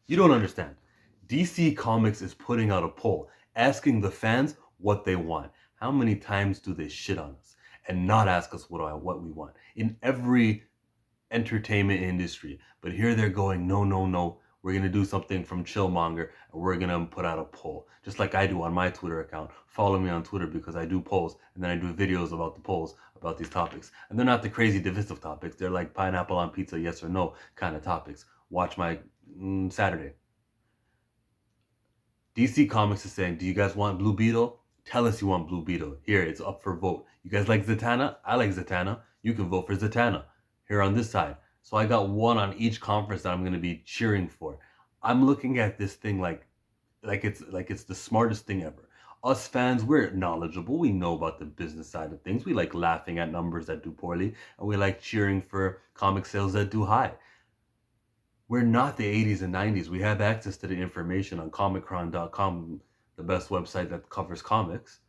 You don't understand. DC Comics is putting out a poll asking the fans what they want. How many times do they shit on us and not ask us what we want in every entertainment industry? But here they're going, no, no, no. We're gonna do something from Chillmonger, and we're gonna put out a poll, just like I do on my Twitter account. Follow me on Twitter because I do polls, and then I do videos about the polls about these topics. And they're not the crazy divisive topics. They're like pineapple on pizza, yes or no kind of topics. Watch my Saturday. DC Comics is saying, do you guys want Blue Beetle? Tell us you want Blue Beetle. Here, it's up for vote. You guys like Zatanna? I like Zatanna. You can vote for Zatanna here on this side. So I got one on each conference that I'm going to be cheering for. I'm looking at this thing like it's the smartest thing ever. Us fans, we're knowledgeable. We know about the business side of things. We like laughing at numbers that do poorly, and we like cheering for comic sales that do high. We're not the 80s and 90s. We have access to the information on comichron.com, the best website that covers comics.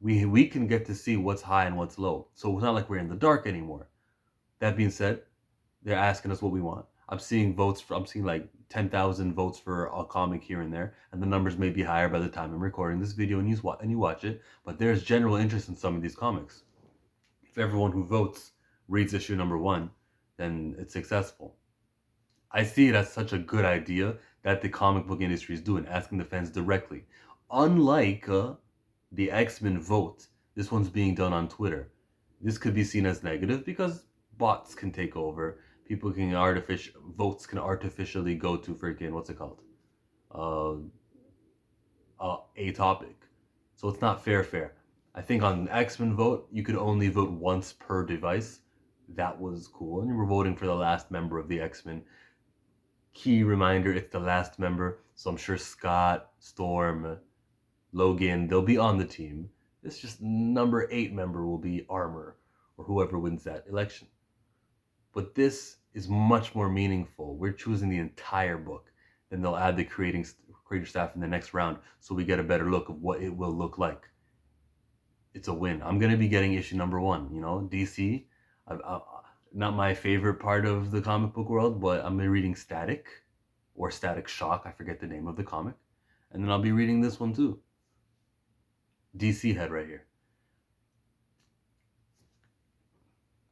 We can get to see what's high and what's low. So it's not like we're in the dark anymore. That being said, they're asking us what we want. I'm seeing like 10,000 votes for a comic here and there, and the numbers may be higher by the time I'm recording this video and you watch it, but there's general interest in some of these comics. If everyone who votes reads issue number 1, then it's successful. I see it as such a good idea that the comic book industry is doing, asking the fans directly. Unlike the X-Men vote, this one's being done on Twitter. This could be seen as negative because bots can take over. People can votes can artificially go to freaking what's it called? A topic. So it's not fair. I think on X-Men vote, you could only vote once per device. That was cool. And you were voting for the last member of the X-Men. Key reminder, it's the last member, so I'm sure Scott, Storm, Logan, they'll be on the team. It's just number 8 member will be Armor, or whoever wins that election. But this is much more meaningful. We're choosing the entire book. Then they'll add the creator staff in the next round, so we get a better look of what it will look like. It's a win. I'm going to be getting issue number 1, DC. Not my favorite part of the comic book world, but I'm reading Static or Static Shock. I forget the name of the comic. And then I'll be reading this one too. DC head right here.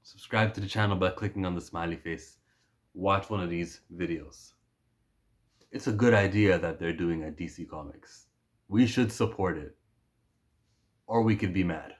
Subscribe to the channel by clicking on the smiley face. Watch one of these videos. It's a good idea that they're doing at DC Comics. We should support it. Or we could be mad.